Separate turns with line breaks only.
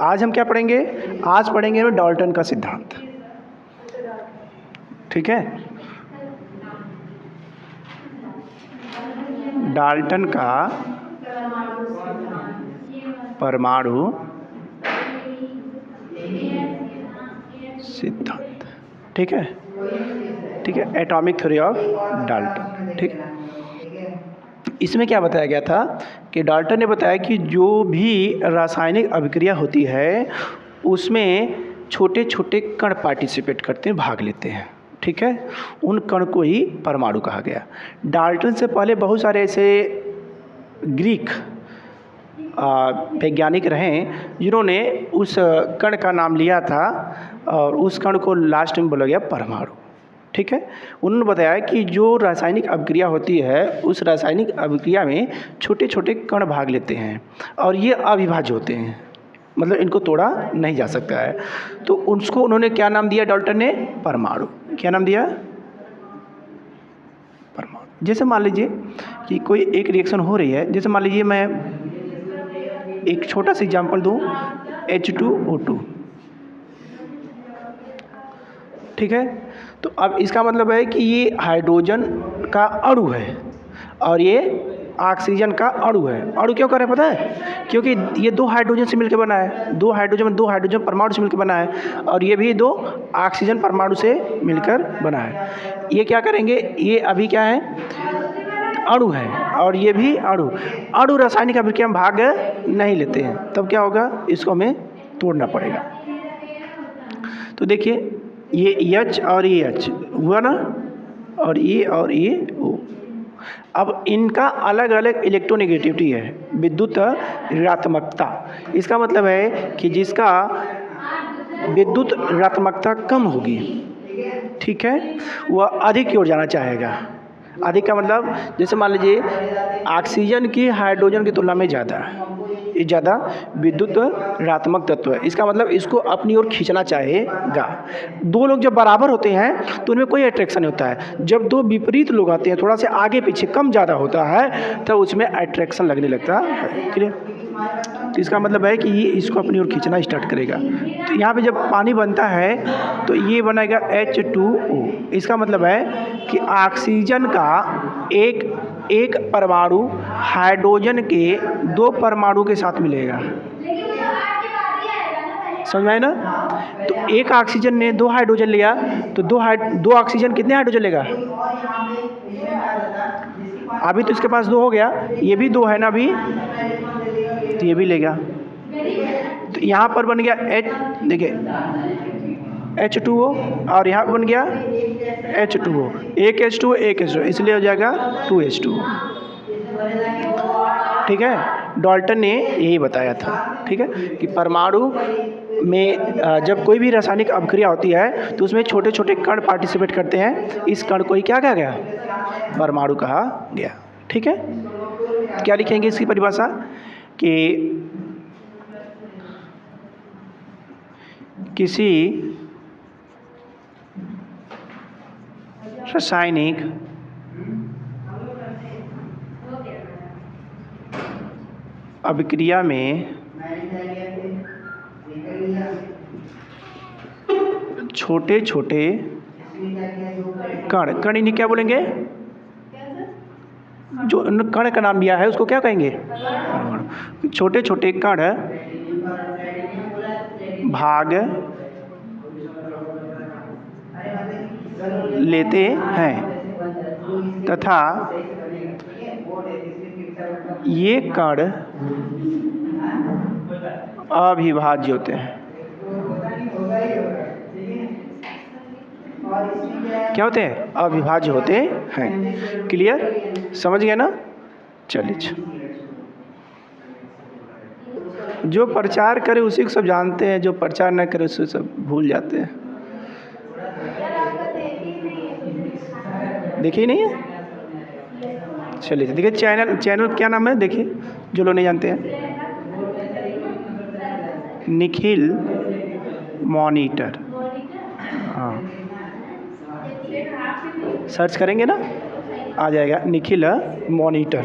आज हम क्या पढ़ेंगे? आज पढ़ेंगे डाल्टन का सिद्धांत। ठीक है, डाल्टन का परमाणु सिद्धांत। ठीक है, ठीक है, एटॉमिक थ्योरी ऑफ डाल्टन। ठीक है, इसमें क्या बताया गया था कि डाल्टन ने बताया कि जो भी रासायनिक अभिक्रिया होती है उसमें छोटे छोटे कण पार्टिसिपेट करते हैं, भाग लेते हैं। ठीक है, उन कण को ही परमाणु कहा गया। डाल्टन से पहले बहुत सारे ऐसे ग्रीक वैज्ञानिक रहे जिन्होंने उस कण का नाम लिया था और उस कण को लास्ट में बोला गया परमाणु। ठीक है, उन्होंने बताया कि जो रासायनिक अभिक्रिया होती है उस रासायनिक अभिक्रिया में छोटे छोटे कण भाग लेते हैं और ये अविभाज्य होते हैं, मतलब इनको तोड़ा नहीं जा सकता है। तो उसको उन्होंने क्या नाम दिया? डाल्टन ने परमाणु। क्या नाम दिया? परमाणु। जैसे मान लीजिए कि कोई एक रिएक्शन हो रही है, जैसे मान लीजिए मैं एक छोटा सा एग्जाम्पल दूँ, H2O2। ठीक है, तो अब इसका मतलब है कि ये हाइड्रोजन का अणु है और ये ऑक्सीजन का अणु है। अणु क्यों कर रहे हैं पता है? क्योंकि ये दो हाइड्रोजन से मिलकर बना है, दो हाइड्रोजन परमाणु से मिलकर बना है और ये भी दो ऑक्सीजन परमाणु से मिलकर बना है। ये क्या करेंगे? ये अभी क्या है? अणु है और ये भी अणु रासायनिक अभिक्रिया में भाग नहीं लेते हैं, तब क्या होगा? इसको हमें तोड़ना पड़ेगा। तो देखिए ये H और ये H हुआ ना, और ये O। अब इनका अलग अलग इलेक्ट्रोनेगेटिविटी है, विद्युत ऋणात्मकता। इसका मतलब है कि जिसका विद्युत ऋणात्मकता कम होगी, ठीक है, वह अधिक की ओर जाना चाहेगा। अधिक का मतलब जैसे मान लीजिए ऑक्सीजन की हाइड्रोजन की तुलना में ज़्यादा है, ये ज़्यादा विद्युत ऋणात्मक तत्व है। इसका मतलब इसको अपनी ओर खींचना चाहेगा। दो लोग जब बराबर होते हैं तो उनमें कोई अट्रैक्शन नहीं होता है। जब दो विपरीत लोग आते हैं, थोड़ा से आगे पीछे कम ज़्यादा होता है, तब उसमें अट्रैक्शन लगने लगता है। क्लियर? तो इसका मतलब है कि ये इसको अपनी ओर खींचना स्टार्ट करेगा। तो यहाँ पे जब पानी बनता है तो ये बनेगा H2O। इसका मतलब है कि ऑक्सीजन का एक परमाणु हाइड्रोजन के दो परमाणु के साथ मिलेगा। समझ में आया ना? तो एक ऑक्सीजन ने दो हाइड्रोजन लिया तो दो ऑक्सीजन कितने हाइड्रोजन लेगा? अभी तो इसके पास दो हो गया, ये भी दो है ना अभी, तो ये भी लेगा। तो यहाँ पर बन गया देखिए H2O और यहाँ पर बन गया H2O। एक H2O एक H2O, इसलिए हो जाएगा 2H2O। ठीक है, डाल्टन ने यही बताया था। ठीक है, कि परमाणु में जब कोई भी रासायनिक अभिक्रिया होती है तो उसमें छोटे छोटे कण पार्टिसिपेट करते हैं। इस कण को ही क्या कहा गया? परमाणु कहा गया। ठीक है, क्या लिखेंगे इसकी परिभाषा? कि किसी रासायनिक अभिक्रिया में छोटे छोटे कण इन्हें क्या बोलेंगे? जो कण का नाम दिया है उसको क्या कहेंगे? छोटे छोटे कण भाग लेते हैं तथा ये कण अविभाज्य होते हैं। क्या होते हैं? अविभाज्य होते हैं। क्लियर? समझ गए ना? चलिए, जो प्रचार करे उसी को सब जानते हैं, जो प्रचार न करे उसे सब भूल जाते हैं। देखिए नहीं है? चलिए देखिए, चैनल क्या नाम है? देखिए जो लोग नहीं जानते हैं, निखिल मॉनिटर। हाँ, सर्च करेंगे ना आ जाएगा निखिल मॉनिटर।